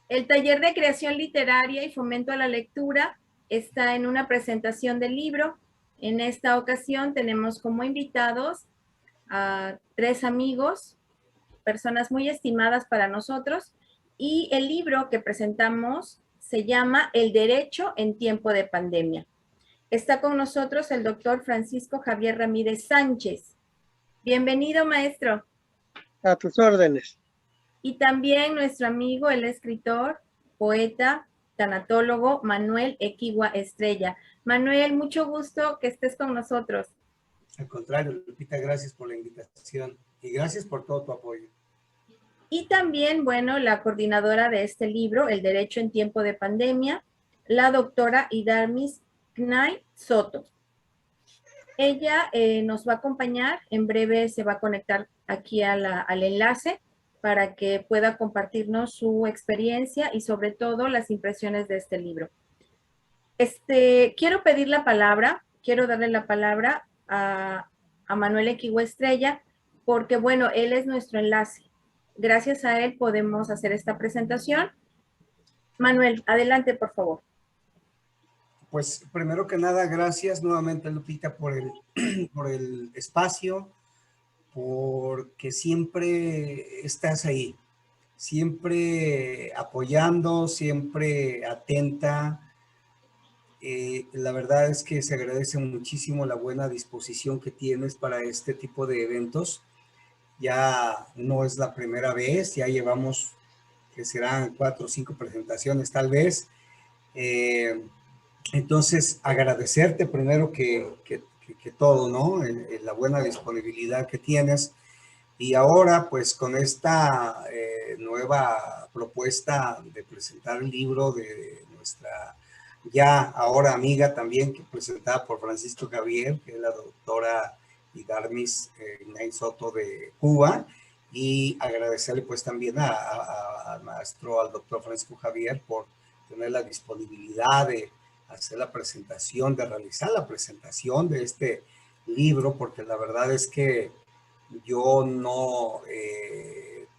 El taller de creación literaria y fomento a la lectura está en una presentación del libro. En esta ocasión tenemos como invitados a 3 amigos, personas muy estimadas para nosotros, y el libro que presentamos se llama El Derecho en Tiempo de Pandemia. Está con nosotros el doctor Francisco Javier Ramírez Sánchez. Bienvenido, maestro. A tus órdenes. Y también nuestro amigo, el escritor, poeta, tanatólogo, Manuel Equigua Estrella. Manuel, mucho gusto que estés con nosotros. Al contrario, Lupita, gracias por la invitación y gracias por todo tu apoyo. Y también, bueno, la coordinadora de este libro, El Derecho en Tiempo de Pandemia, la doctora Idarmis Knay Soto. Ella nos va a acompañar, en breve se va a conectar aquí al enlace para que pueda compartirnos su experiencia y sobre todo las impresiones de este libro. Quiero pedir la palabra, quiero darle la palabra a Manuel Equigua Estrella, porque bueno, él es nuestro enlace. Gracias a él podemos hacer esta presentación. Manuel, adelante, por favor. Pues primero que nada, gracias nuevamente, Lupita, por el espacio, porque siempre estás ahí, siempre apoyando, siempre atenta. La verdad es que se agradece muchísimo la buena disposición que tienes para este tipo de eventos. Ya no es la primera vez, ya llevamos, que serán 4 o 5 presentaciones tal vez. Entonces, agradecerte primero que todo, ¿no? La buena disponibilidad que tienes. Y ahora, pues, con esta nueva propuesta de presentar el libro de nuestra ya ahora amiga también, que presentada por Francisco Javier, que es la doctora Idarmis Knay Soto de Cuba, y agradecerle pues también al maestro, al doctor Francisco Javier, por tener la disponibilidad de hacer la presentación, de realizar la presentación de este libro, porque la verdad es que yo no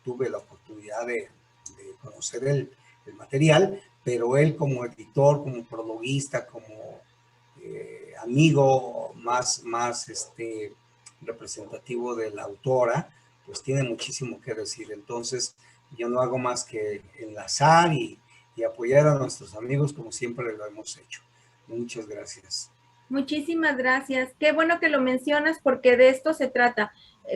tuve la oportunidad de conocer el material, pero él como editor, como prologuista, como amigo más representativo de la autora, pues tiene muchísimo que decir. Entonces, yo no hago más que enlazar y apoyar a nuestros amigos como siempre lo hemos hecho. Muchas gracias. Muchísimas gracias. Qué bueno que lo mencionas porque de esto se trata.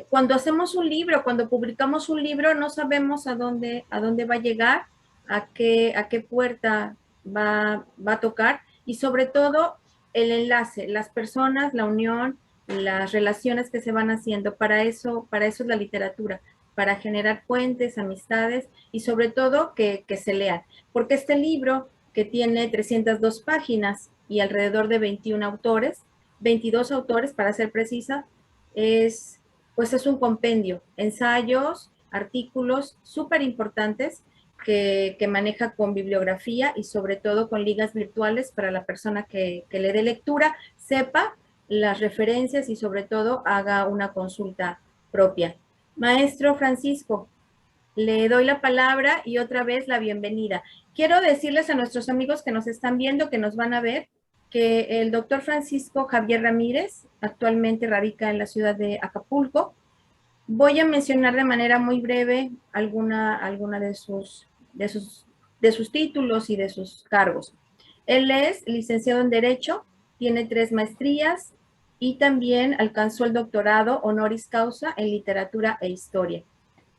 Cuando hacemos un libro, cuando publicamos un libro, no sabemos a dónde va a llegar, a qué puerta va a tocar y sobre todo el enlace, las personas, la unión, las relaciones que se van haciendo. Para eso es la literatura, para generar puentes, amistades y sobre todo que se lean. Porque este libro, que tiene 302 páginas y alrededor de 21 autores, 22 autores para ser precisa, es un compendio, ensayos, artículos súper importantes que maneja con bibliografía y sobre todo con ligas virtuales para la persona que le dé lectura, sepa las referencias y sobre todo haga una consulta propia. Maestro Francisco, le doy la palabra y otra vez la bienvenida. Quiero decirles a nuestros amigos que nos están viendo, que nos van a ver, que el doctor Francisco Javier Ramírez actualmente radica en la ciudad de Acapulco. Voy a mencionar de manera muy breve alguna de sus títulos y de sus cargos. Él es licenciado en Derecho, tiene 3 maestrías y también alcanzó el doctorado honoris causa en Literatura e Historia.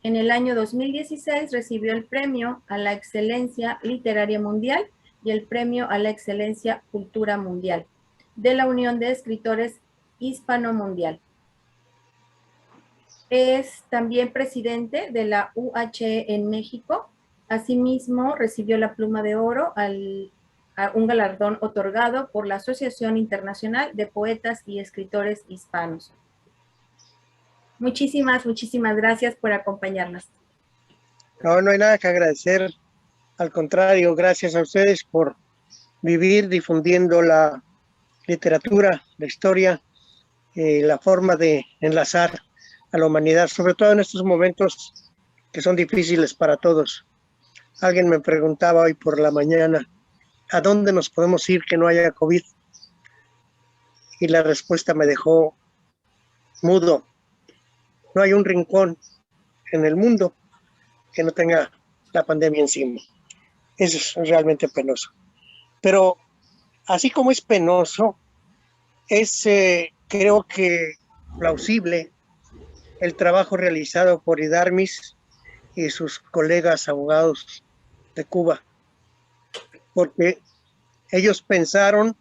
En el año 2016 recibió el Premio a la Excelencia Literaria Mundial y el Premio a la Excelencia Cultura Mundial de la Unión de Escritores Hispano-Mundial. Es también presidente de la UHE en México. Asimismo, recibió la Pluma de Oro, un galardón otorgado por la Asociación Internacional de Poetas y Escritores Hispanos. Muchísimas gracias por acompañarnos. No hay nada que agradecer. Al contrario, gracias a ustedes por vivir difundiendo la literatura, la historia, la forma de enlazar a la humanidad, sobre todo en estos momentos que son difíciles para todos. Alguien me preguntaba hoy por la mañana, ¿a dónde nos podemos ir que no haya COVID? Y la respuesta me dejó mudo. No hay un rincón en el mundo que no tenga la pandemia encima. Eso es realmente penoso. Pero así como es penoso, es creo que plausible el trabajo realizado por Idarmis y sus colegas abogados de Cuba, porque ellos pensaron,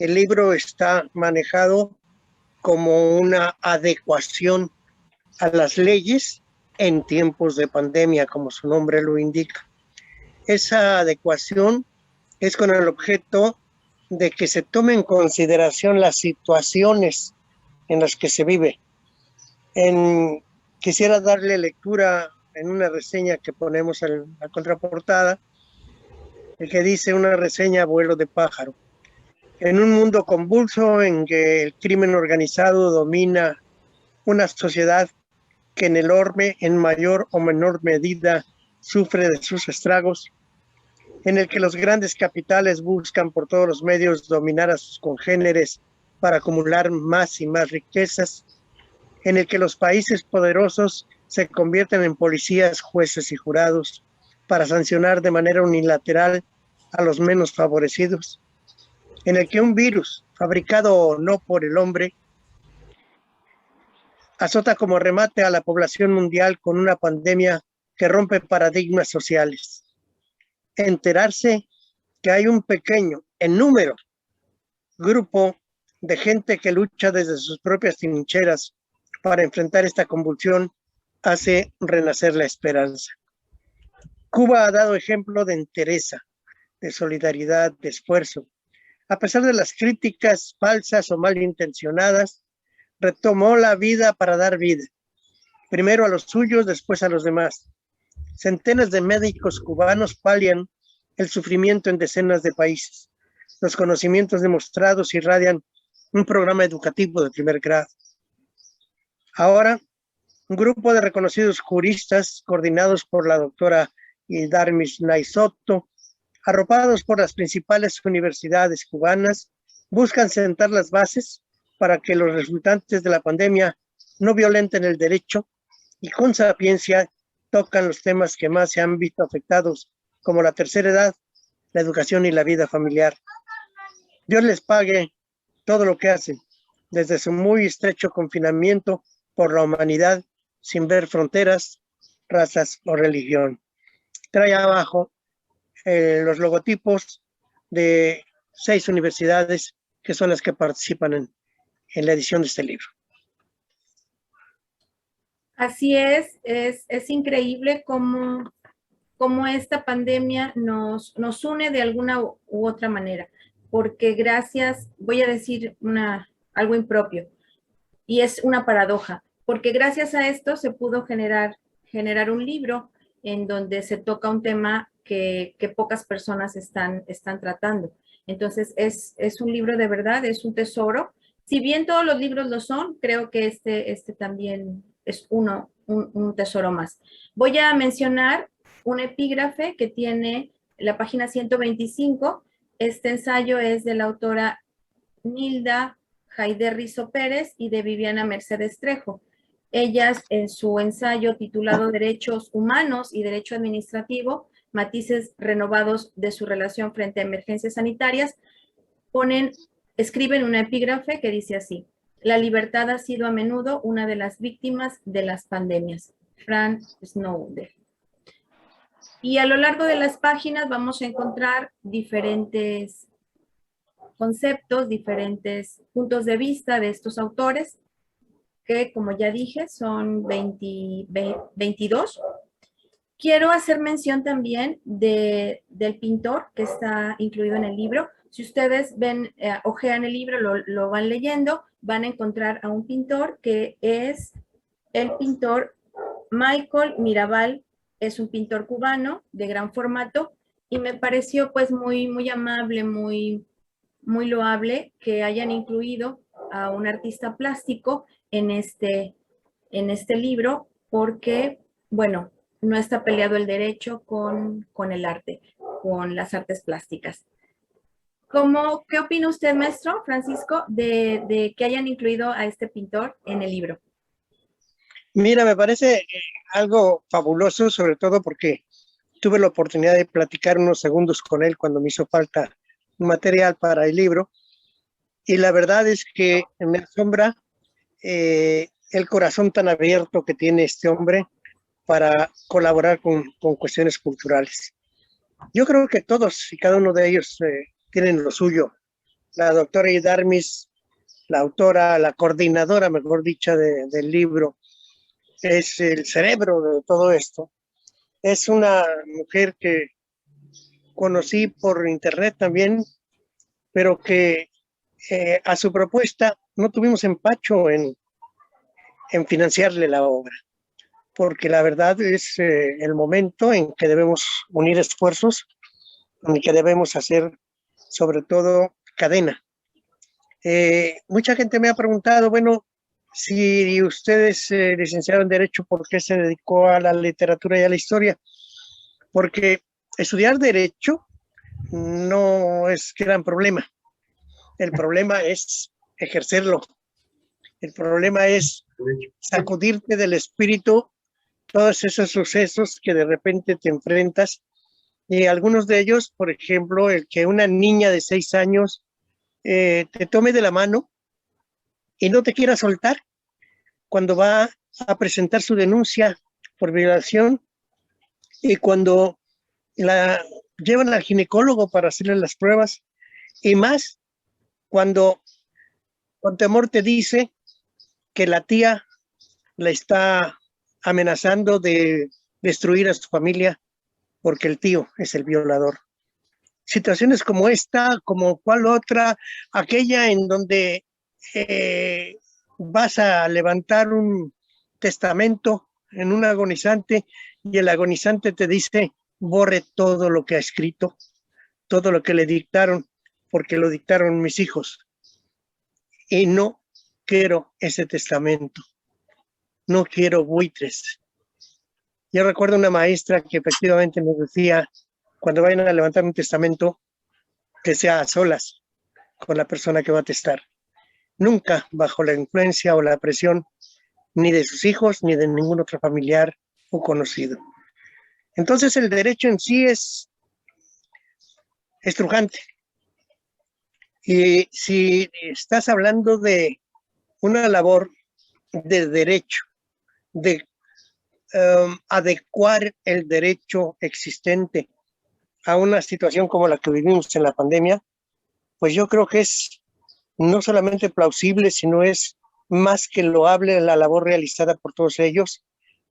el libro está manejado como una adecuación a las leyes en tiempos de pandemia, como su nombre lo indica. Esa adecuación es con el objeto de que se tome en consideración las situaciones en las que se vive. Quisiera darle lectura en una reseña que ponemos en la contraportada, el que dice una reseña a vuelo de pájaro. En un mundo convulso en que el crimen organizado domina una sociedad que en mayor o menor medida sufre de sus estragos, en el que los grandes capitales buscan por todos los medios dominar a sus congéneres para acumular más y más riquezas, en el que los países poderosos se convierten en policías, jueces y jurados para sancionar de manera unilateral a los menos favorecidos, en el que un virus, fabricado o no por el hombre, azota como remate a la población mundial con una pandemia que rompe paradigmas sociales. Enterarse que hay un pequeño, en número, grupo de gente que lucha desde sus propias trincheras para enfrentar esta convulsión hace renacer la esperanza. Cuba ha dado ejemplo de entereza, de solidaridad, de esfuerzo. A pesar de las críticas falsas o malintencionadas, retomó la vida para dar vida. Primero a los suyos, después a los demás. Centenas de médicos cubanos palian el sufrimiento en decenas de países. Los conocimientos demostrados irradian un programa educativo de primer grado. Ahora, un grupo de reconocidos juristas, coordinados por la doctora Idarmis Naisoto, arropados por las principales universidades cubanas, buscan sentar las bases para que los resultantes de la pandemia no violenten el derecho y con sapiencia tocan los temas que más se han visto afectados, como la tercera edad, la educación y la vida familiar. Dios les pague todo lo que hacen, desde su muy estrecho confinamiento por la humanidad, sin ver fronteras, razas o religión. Trae abajo los logotipos de 6 universidades que son las que participan en la edición de este libro. Así es increíble cómo esta pandemia nos une de alguna u otra manera, porque gracias, voy a decir algo impropio, y es una paradoja, porque gracias a esto se pudo generar un libro en donde se toca un tema que pocas personas están tratando. Entonces, es un libro de verdad, es un tesoro. Si bien todos los libros lo son, creo que este también es un tesoro más. Voy a mencionar un epígrafe que tiene la página 125. Este ensayo es de la autora Nilda Jaide Rizo Pérez y de Viviana Mercedes Trejo. Ellas, en su ensayo titulado Derechos Humanos y Derecho Administrativo, matices renovados de su relación frente a emergencias sanitarias, escriben una epígrafe que dice así: la libertad ha sido a menudo una de las víctimas de las pandemias. Fran Snowden. Y a lo largo de las páginas vamos a encontrar diferentes conceptos, diferentes puntos de vista de estos autores, que como ya dije son 22. Quiero hacer mención también del pintor que está incluido en el libro. Si ustedes ven, ojean el libro, lo van leyendo, van a encontrar a un pintor que es el pintor Michael Mirabal. Es un pintor cubano de gran formato y me pareció pues muy amable, muy loable que hayan incluido a un artista plástico en este libro, porque, bueno, no está peleado el derecho con el arte, con las artes plásticas. ¿Qué opina usted, maestro Francisco, de que hayan incluido a este pintor en el libro? Mira, me parece algo fabuloso, sobre todo porque tuve la oportunidad de platicar unos segundos con él cuando me hizo falta material para el libro. Y la verdad es que me asombra el corazón tan abierto que tiene este hombre para colaborar con cuestiones culturales. Yo creo que todos y cada uno de ellos tienen lo suyo. La doctora Idarmis, la autora, la coordinadora, mejor dicha, del libro, es el cerebro de todo esto. Es una mujer que conocí por internet también, pero que a su propuesta no tuvimos empacho en financiarle la obra, porque la verdad es el momento en que debemos unir esfuerzos, en que debemos hacer sobre todo cadena. Mucha gente me ha preguntado, bueno, si usted es licenciado en Derecho, ¿por qué se dedicó a la literatura y a la historia? Porque estudiar Derecho no es gran problema. El problema es ejercerlo. El problema es sacudirte del espíritu todos esos sucesos que de repente te enfrentas. Y algunos de ellos, por ejemplo, el que una niña de 6 años te tome de la mano y no te quiera soltar cuando va a presentar su denuncia por violación, y cuando la llevan al ginecólogo para hacerle las pruebas, y más cuando con temor te dice que la tía la está amenazando de destruir a su familia porque el tío es el violador. Situaciones como esta, como cuál otra, aquella en donde vas a levantar un testamento en un agonizante y el agonizante te dice: borre todo lo que ha escrito, todo lo que le dictaron, porque lo dictaron mis hijos. Y no quiero ese testamento, no quiero buitres. Yo recuerdo una maestra que efectivamente nos decía, cuando vayan a levantar un testamento, que sea a solas con la persona que va a testar, nunca bajo la influencia o la presión ni de sus hijos ni de ningún otro familiar o conocido. Entonces el derecho en sí es estrujante. Y si estás hablando de una labor de derecho, de adecuar el derecho existente a una situación como la que vivimos en la pandemia, pues yo creo que es no solamente plausible, sino es más que loable la labor realizada por todos ellos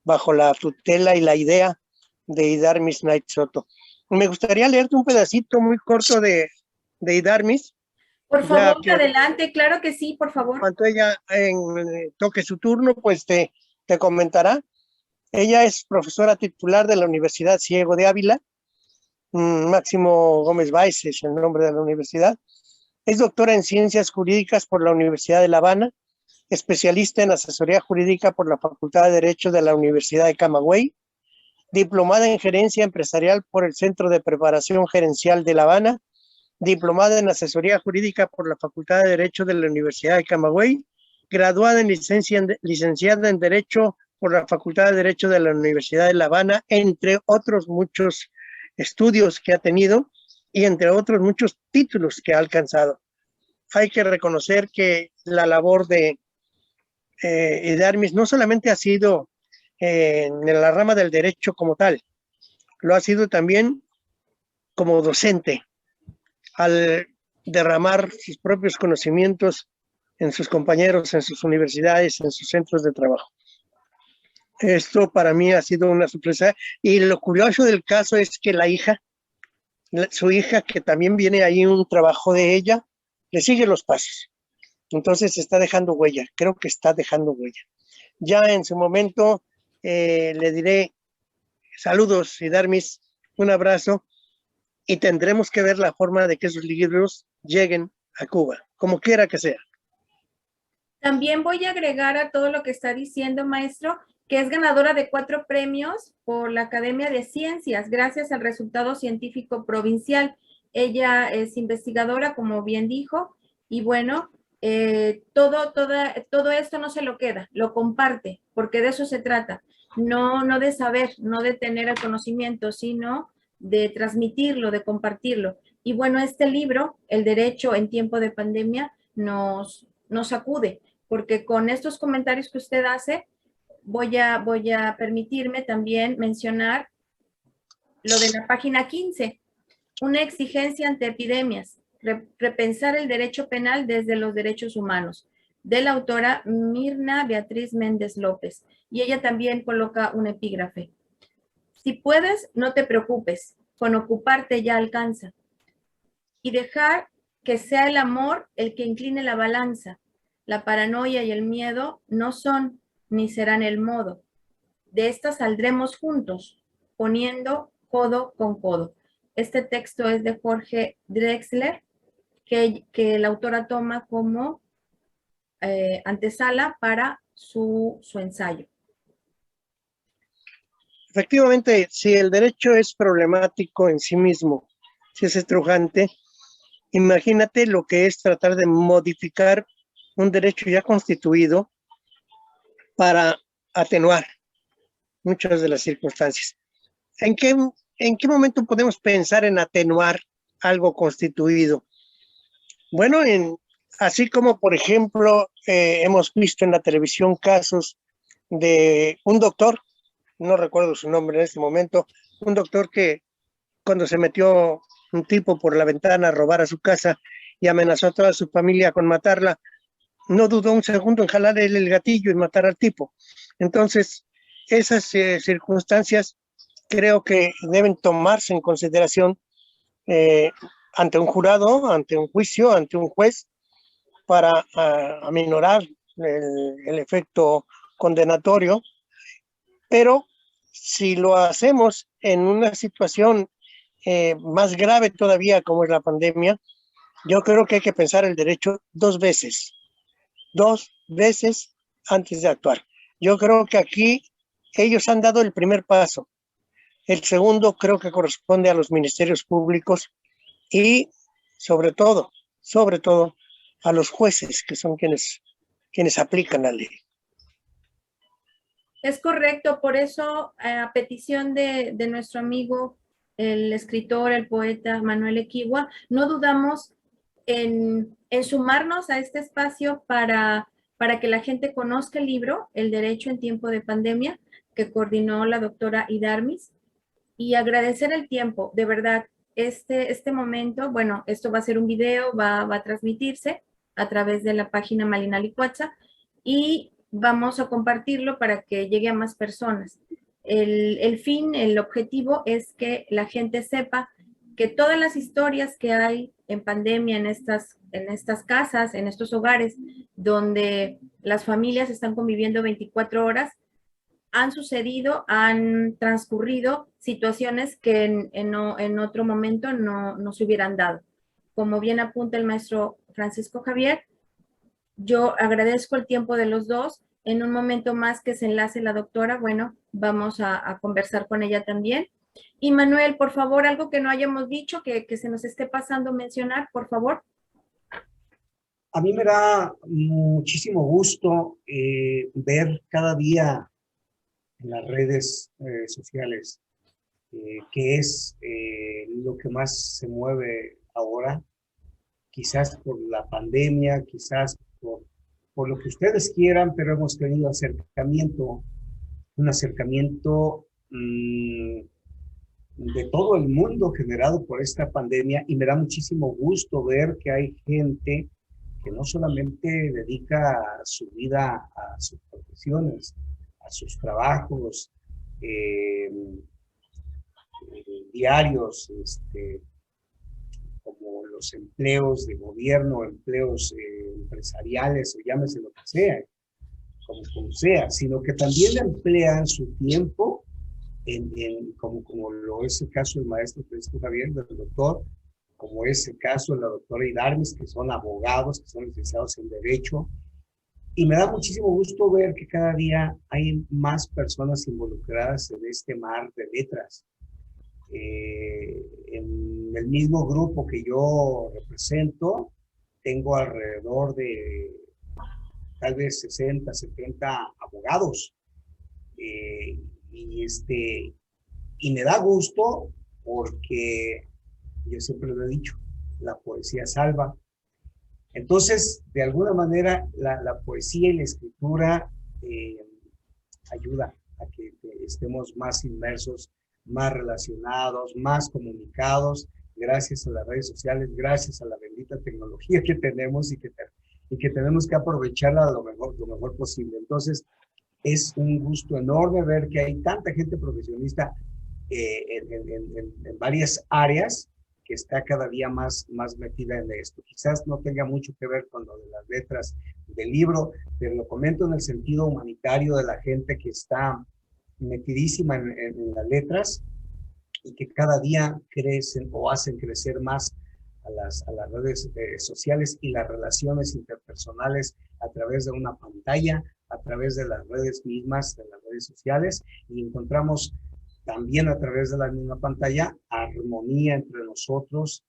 bajo la tutela y la idea de Idarmis Knight Soto. Me gustaría leerte un pedacito muy corto de Idarmis. Por favor, adelante, claro que sí, por favor. Cuando ella toque su turno, pues te comentará. Ella es profesora titular de la Universidad Ciego de Ávila. Máximo Gómez Báez es el nombre de la universidad. Es doctora en Ciencias Jurídicas por la Universidad de La Habana, especialista en asesoría jurídica por la Facultad de Derecho de la Universidad de Camagüey, diplomada en Gerencia Empresarial por el Centro de Preparación Gerencial de La Habana, diplomada en asesoría jurídica por la Facultad de Derecho de la Universidad de Camagüey, graduada en licenciada en Derecho por la Facultad de Derecho de la Universidad de La Habana, entre otros muchos estudios que ha tenido y entre otros muchos títulos que ha alcanzado. Hay que reconocer que la labor de Idarmis no solamente ha sido en la rama del derecho como tal, lo ha sido también como docente, al derramar sus propios conocimientos en sus compañeros, en sus universidades, en sus centros de trabajo. Esto para mí ha sido una sorpresa, y lo curioso del caso es que la hija, su hija, que también viene ahí un trabajo de ella, le sigue los pasos. Entonces está dejando huella, creo que está dejando huella. Ya en su momento le diré saludos, Idarmis, un abrazo, y tendremos que ver la forma de que esos libros lleguen a Cuba, como quiera que sea. También voy a agregar a todo lo que está diciendo, maestro, que es ganadora de 4 premios por la Academia de Ciencias, gracias al resultado científico provincial. Ella es investigadora, como bien dijo, y bueno, todo esto no se lo queda, lo comparte, porque de eso se trata. No de saber, no de tener el conocimiento, sino de transmitirlo, de compartirlo. Y bueno, este libro, El Derecho en Tiempo de Pandemia, nos sacude, porque con estos comentarios que usted hace, voy a permitirme también mencionar lo de la página 15, una exigencia ante epidemias, repensar el derecho penal desde los derechos humanos, de la autora Mirna Beatriz Méndez López. Y ella también coloca un epígrafe. Si puedes, no te preocupes, con ocuparte ya alcanza. Y dejar que sea el amor el que incline la balanza. La paranoia y el miedo no son ni serán el modo. De esta saldremos juntos, poniendo codo con codo. Este texto es de Jorge Drexler, que la autora toma como antesala para su ensayo. Efectivamente, si el derecho es problemático en sí mismo, si es estrujante, imagínate lo que es tratar de modificar un derecho ya constituido para atenuar muchas de las circunstancias. ¿En qué momento podemos pensar en atenuar algo constituido? Bueno, así como, por ejemplo, hemos visto en la televisión casos de un doctor, no recuerdo su nombre en este momento, un doctor que cuando se metió un tipo por la ventana a robar a su casa y amenazó a toda su familia con matarla, no dudó un segundo en jalar el gatillo y matar al tipo. Entonces, esas circunstancias creo que deben tomarse en consideración ante un jurado, ante un juicio, ante un juez, para aminorar el efecto condenatorio. Pero si lo hacemos en una situación más grave todavía como es la pandemia, yo creo que hay que pensar el derecho dos veces antes de actuar. Yo creo que aquí ellos han dado el primer paso. El segundo creo que corresponde a los ministerios públicos y sobre todo, a los jueces, que son quienes aplican la ley. Es correcto, por eso a petición de nuestro amigo, el escritor, el poeta Manuel Equigua, no dudamos en sumarnos a este espacio para que la gente conozca el libro, El Derecho en Tiempo de Pandemia, que coordinó la doctora Idarmis, y agradecer el tiempo, de verdad, este momento, bueno, esto va a ser un video, va a transmitirse a través de la página Malina Licuacha, y vamos a compartirlo para que llegue a más personas. El objetivo es que la gente sepa que todas las historias que hay en pandemia en estas casas, en estos hogares, donde las familias están conviviendo 24 horas, han sucedido, han transcurrido situaciones que en otro momento no se hubieran dado. Como bien apunta el maestro Francisco Javier, yo agradezco el tiempo de los dos. En un momento más que se enlace la doctora, bueno, vamos a conversar con ella también. Y Manuel, por favor, algo que no hayamos dicho, que se nos esté pasando mencionar, por favor. A mí me da muchísimo gusto ver cada día en las redes sociales que es lo que más se mueve ahora, quizás por la pandemia, quizás por lo que ustedes quieran, pero hemos tenido un acercamiento de todo el mundo generado por esta pandemia, y me da muchísimo gusto ver que hay gente que no solamente dedica su vida a sus profesiones, a sus trabajos diarios, como los empleos de gobierno, empleos empresariales, o llámese lo que sea, como sea, sino que también emplean su tiempo como lo es el caso del maestro Francisco Javier, del doctor, como es el caso de la doctora Idarmis, que son abogados, que son licenciados en Derecho, Y me da muchísimo gusto ver que cada día hay más personas involucradas en este mar de letras. En el mismo grupo que yo represento, tengo alrededor de tal vez 60, 70 abogados. Eh, y, y me da gusto porque yo siempre lo he dicho, la poesía salva. Entonces, de alguna manera, la poesía y la escritura ayuda a que estemos más inmersos, más relacionados, más comunicados, gracias a las redes sociales, gracias a la bendita tecnología que tenemos y que tenemos que aprovecharla lo mejor posible. Entonces, es un gusto enorme ver que hay tanta gente profesionista en varias áreas que está cada día más metida en esto. Quizás no tenga mucho que ver con lo de las letras del libro, pero lo comento en el sentido humanitario de la gente que está metidísima en las letras y que cada día crecen o hacen crecer más a las redes sociales y las relaciones interpersonales a través de una pantalla, a través de las redes mismas, de las redes sociales, y encontramos también a través de la misma pantalla armonía entre nosotros,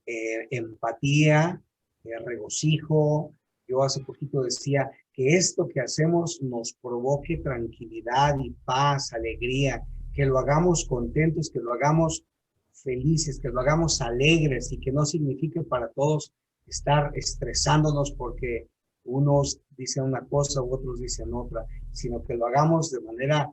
empatía, regocijo. Yo hace poquito decía que esto que hacemos nos provoque tranquilidad y paz, alegría, que lo hagamos contentos, que lo hagamos felices, que lo hagamos alegres y que no signifique para todos estar estresándonos porque unos dicen una cosa u otros dicen otra, sino que lo hagamos de manera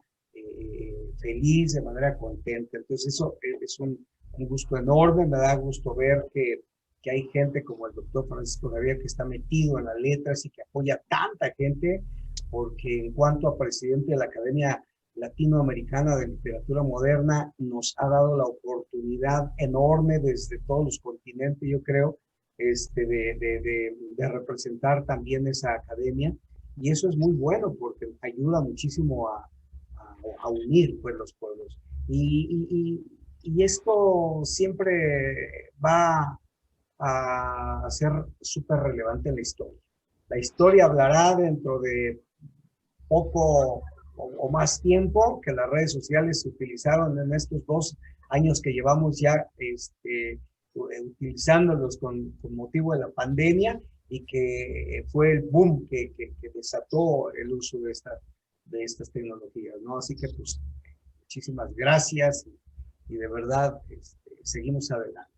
feliz, de manera contenta. Entonces eso es un gusto enorme, me da gusto ver que hay gente como el doctor Francisco Javier que está metido en las letras y que apoya a tanta gente, porque en cuanto a presidente de la Academia Latinoamericana de Literatura Moderna, nos ha dado la oportunidad enorme desde todos los continentes, yo creo, de representar también esa academia, y eso es muy bueno porque ayuda muchísimo a unir pues, los pueblos. Y esto siempre va a ser súper relevante en la historia. La historia hablará dentro de poco o más tiempo que las redes sociales se utilizaron en estos 2 años que llevamos ya utilizándolos con motivo de la pandemia y que fue el boom que desató el uso de estas tecnologías, ¿no? Así que pues muchísimas gracias y de verdad seguimos adelante.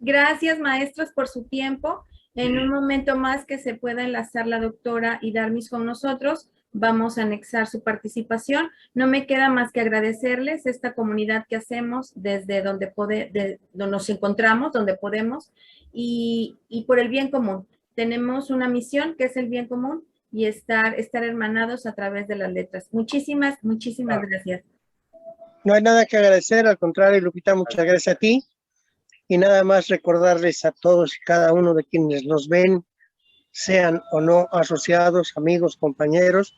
Gracias, maestros, por su tiempo. En un momento más que se pueda enlazar la doctora Idarmis con nosotros, vamos a anexar su participación. No me queda más que agradecerles esta comunidad que hacemos desde donde nos encontramos, donde podemos, y por el bien común. Tenemos una misión que es el bien común y estar hermanados a través de las letras. Muchísimas gracias. No hay nada que agradecer, al contrario, Lupita, muchas gracias a ti. Y nada más recordarles a todos y cada uno de quienes nos ven, sean o no asociados, amigos, compañeros,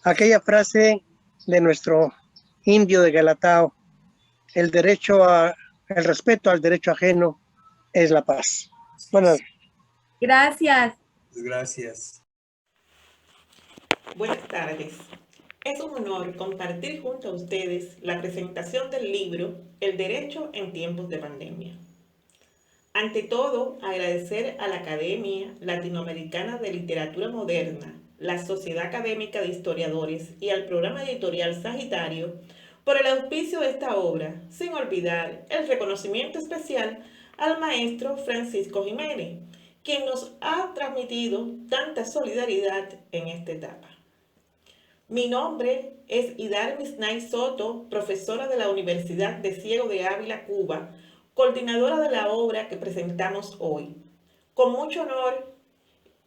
aquella frase de nuestro indio de Galatao: el respeto al derecho ajeno es la paz. Bueno. Gracias. Gracias. Buenas tardes. Es un honor compartir junto a ustedes la presentación del libro El Derecho en Tiempos de Pandemia. Ante todo, agradecer a la Academia Latinoamericana de Literatura Moderna, la Sociedad Académica de Historiadores y al programa editorial Sagitario por el auspicio de esta obra, sin olvidar el reconocimiento especial al maestro Francisco Jiménez, quien nos ha transmitido tanta solidaridad en esta etapa. Mi nombre es Idarmis Nay Soto, profesora de la Universidad de Ciego de Ávila, Cuba, coordinadora de la obra que presentamos hoy. Con mucho honor,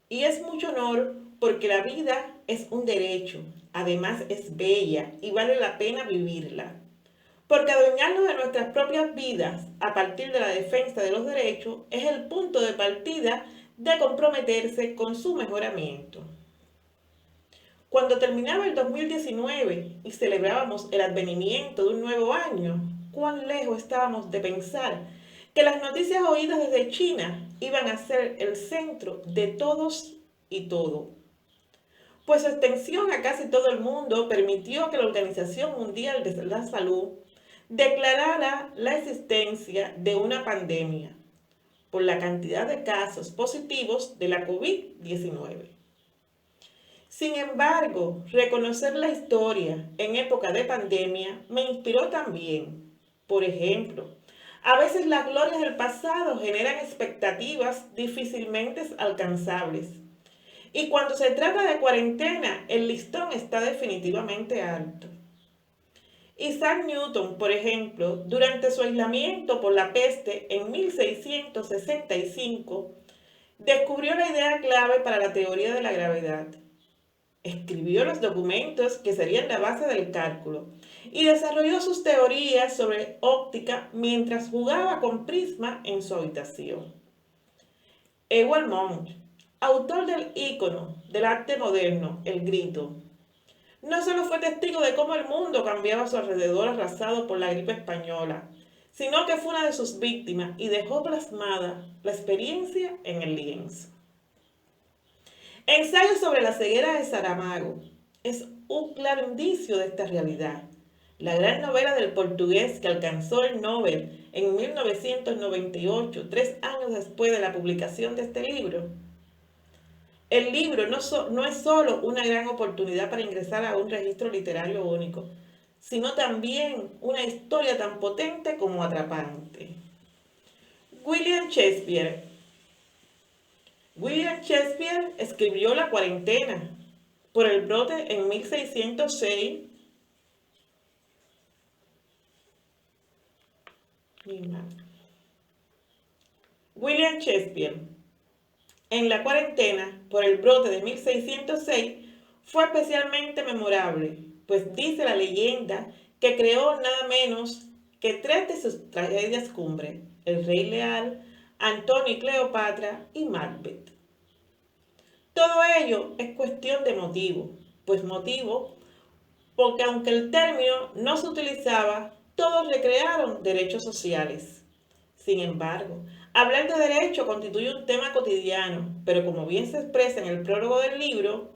y es mucho honor porque la vida es un derecho, además es bella y vale la pena vivirla. Porque adueñarnos de nuestras propias vidas a partir de la defensa de los derechos es el punto de partida de comprometerse con su mejoramiento. Cuando terminaba el 2019 y celebrábamos el advenimiento de un nuevo año, cuán lejos estábamos de pensar que las noticias oídas desde China iban a ser el centro de todos y todo. pues su extensión a casi todo el mundo permitió que la Organización Mundial de la Salud declarara la existencia de una pandemia por la cantidad de casos positivos de la COVID-19. Sin embargo, reconocer la historia en época de pandemia me inspiró también. Por ejemplo, a veces las glorias del pasado generan expectativas difícilmente alcanzables. Y cuando se trata de cuarentena, el listón está definitivamente alto. Isaac Newton, por ejemplo, durante su aislamiento por la peste en 1665, descubrió la idea clave para la teoría de la gravedad. Escribió los documentos que serían la base del cálculo y desarrolló sus teorías sobre óptica mientras jugaba con prisma en su habitación. Edward Munch, autor del ícono del arte moderno, El Grito, no solo fue testigo de cómo el mundo cambiaba a su alrededor arrasado por la gripe española, sino que fue una de sus víctimas y dejó plasmada la experiencia en el lienzo. Ensayo sobre la ceguera de Saramago es un claro indicio de esta realidad. La gran novela del portugués que alcanzó el Nobel en 1998, 3 años después de la publicación de este libro. El libro no es solo una gran oportunidad para ingresar a un registro literario único, sino también una historia tan potente como atrapante. William Shakespeare escribió La cuarentena por el brote en 1606. William Shakespeare, en La cuarentena por el brote de 1606, fue especialmente memorable, pues dice la leyenda que creó nada menos que 3 de sus tragedias cumbre: El Rey Lear, Antonio y Cleopatra y Macbeth. Todo ello es cuestión de motivo, porque aunque el término no se utilizaba, todos recrearon derechos sociales. Sin embargo, hablar de derecho constituye un tema cotidiano, pero como bien se expresa en el prólogo del libro,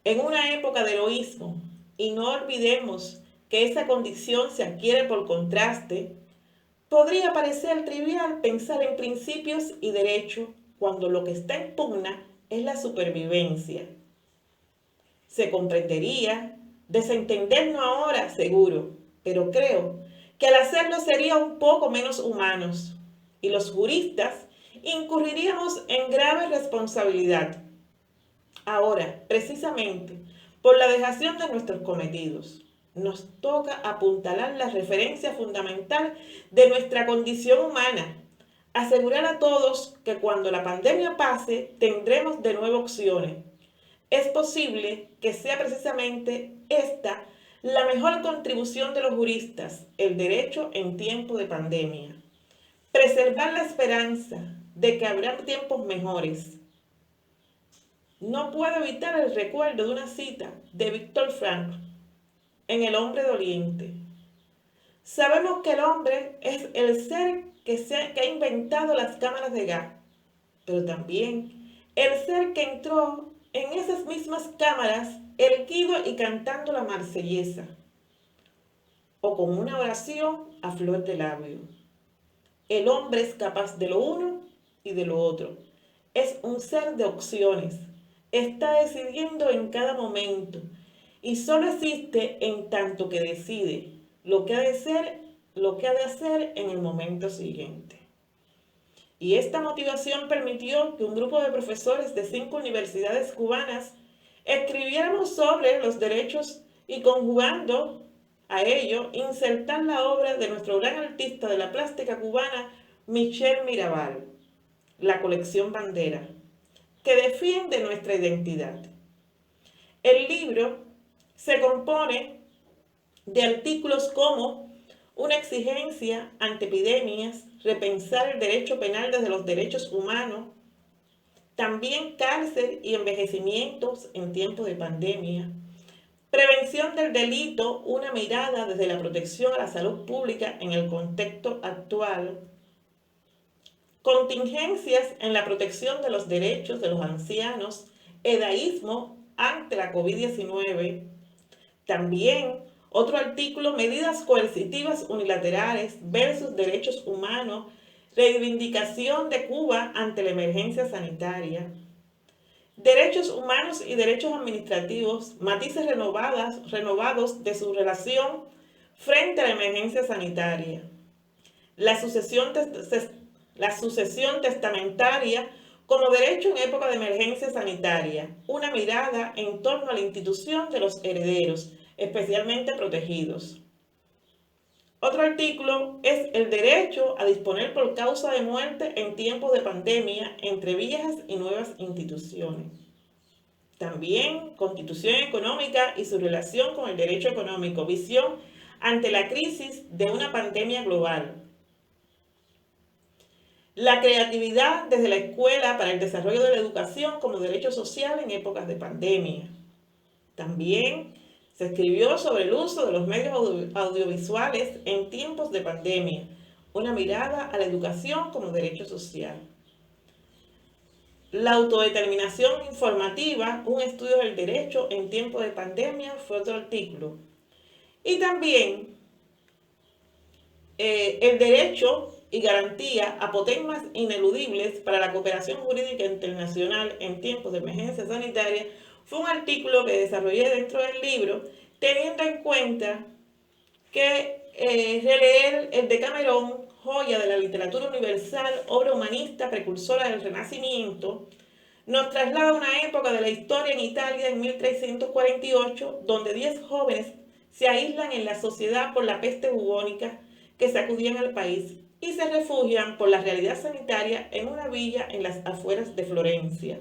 en una época de heroísmo, y no olvidemos que esa condición se adquiere por contraste, podría parecer trivial pensar en principios y derechos cuando lo que está en pugna es la supervivencia. Se comprendería desentendernos ahora, seguro, pero creo que al hacerlo sería un poco menos humanos y los juristas incurriríamos en grave responsabilidad. Ahora, precisamente, por la dejación de nuestros cometidos, nos toca apuntalar la referencia fundamental de nuestra condición humana, asegurar a todos que cuando la pandemia pase tendremos de nuevo opciones. Es posible que sea precisamente esta la mejor contribución de los juristas, el derecho en tiempo de pandemia. Preservar la esperanza de que habrá tiempos mejores. No puedo evitar el recuerdo de una cita de Víctor Frankl en El hombre de Oriente. Sabemos que el hombre es el ser que ha inventado las cámaras de gas, pero también el ser que entró en esas mismas cámaras erguido y cantando la marsellesa, o con una oración a flor de labio. El hombre es capaz de lo uno y de lo otro. Es un ser de opciones. Está decidiendo en cada momento y solo existe en tanto que decide lo que ha de hacer en el momento siguiente. Y esta motivación permitió que un grupo de profesores de 5 universidades cubanas escribiéramos sobre los derechos y, conjugando a ello, insertar la obra de nuestro gran artista de la plástica cubana, Michel Mirabal, la colección Bandera, que defiende nuestra identidad. El libro se compone de artículos como una exigencia ante epidemias, repensar el derecho penal desde los derechos humanos, también cárcel y envejecimientos en tiempos de pandemia, prevención del delito, una mirada desde la protección a la salud pública en el contexto actual, contingencias en la protección de los derechos de los ancianos, edaísmo ante la COVID-19. También otro artículo, medidas coercitivas unilaterales versus derechos humanos, reivindicación de Cuba ante la emergencia sanitaria. Derechos humanos y derechos administrativos, matices renovados de su relación frente a la emergencia sanitaria. La sucesión testamentaria como derecho en época de emergencia sanitaria. Una mirada en torno a la institución de los herederos, especialmente protegidos. Otro artículo es el derecho a disponer por causa de muerte en tiempos de pandemia entre viejas y nuevas instituciones. También Constitución económica y su relación con el derecho económico, visión ante la crisis de una pandemia global. La creatividad desde la escuela para el desarrollo de la educación como derecho social en épocas de pandemia. También se escribió sobre el uso de los medios audiovisuales en tiempos de pandemia, una mirada a la educación como derecho social. La autodeterminación informativa, un estudio del derecho en tiempos de pandemia, fue otro artículo. Y también el derecho y garantía a apotegmas ineludibles para la cooperación jurídica internacional en tiempos de emergencia sanitaria, fue un artículo que desarrollé dentro del libro, teniendo en cuenta que releer el Decamerón, joya de la literatura universal, obra humanista precursora del Renacimiento, nos traslada a una época de la historia en Italia en 1348, donde 10 jóvenes se aíslan en la sociedad por la peste bubónica que sacudían al país y se refugian por la realidad sanitaria en una villa en las afueras de Florencia.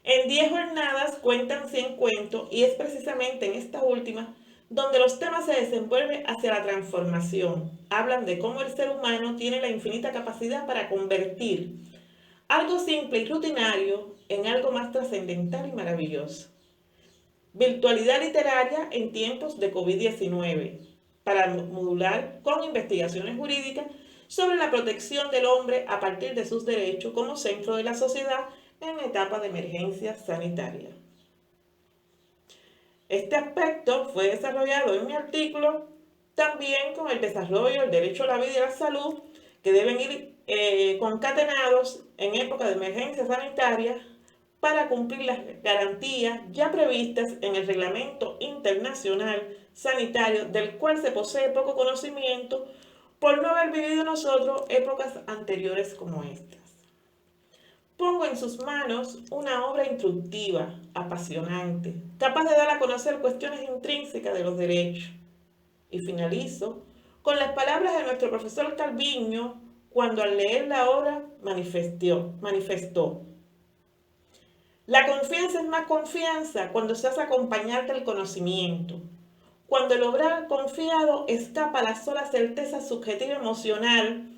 En 10 jornadas cuentan 100 cuentos y es precisamente en esta última donde los temas se desenvuelven hacia la transformación. Hablan de cómo el ser humano tiene la infinita capacidad para convertir algo simple y rutinario en algo más trascendental y maravilloso. Virtualidad literaria en tiempos de COVID-19, para modular con investigaciones jurídicas sobre la protección del hombre a partir de sus derechos como centro de la sociedad en etapa de emergencia sanitaria. Este aspecto fue desarrollado en mi artículo, también con el desarrollo del derecho a la vida y a la salud, que deben ir concatenados en época de emergencia sanitaria para cumplir las garantías ya previstas en el Reglamento Internacional Sanitario, del cual se posee poco conocimiento por no haber vivido nosotros épocas anteriores como estas. Pongo en sus manos una obra instructiva, apasionante, capaz de dar a conocer cuestiones intrínsecas de los derechos. Y finalizo con las palabras de nuestro profesor Calviño cuando al leer la obra manifestó: la confianza es más confianza cuando se hace acompañar del conocimiento. Cuando el obrar confiado escapa a la sola certeza subjetiva emocional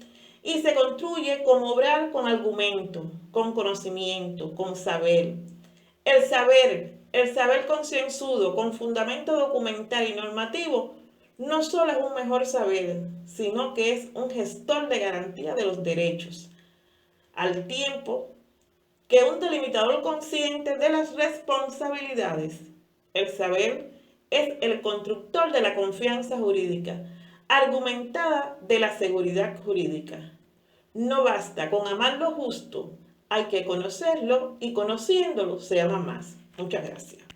y se construye como obrar con argumento, con conocimiento, con saber. El saber concienzudo, con fundamento documental y normativo, no solo es un mejor saber, sino que es un gestor de garantía de los derechos, al tiempo que un delimitador consciente de las responsabilidades. El saber es el constructor de la confianza jurídica, argumentada de la seguridad jurídica. No basta con amar lo justo, hay que conocerlo y conociéndolo se ama más. Muchas gracias.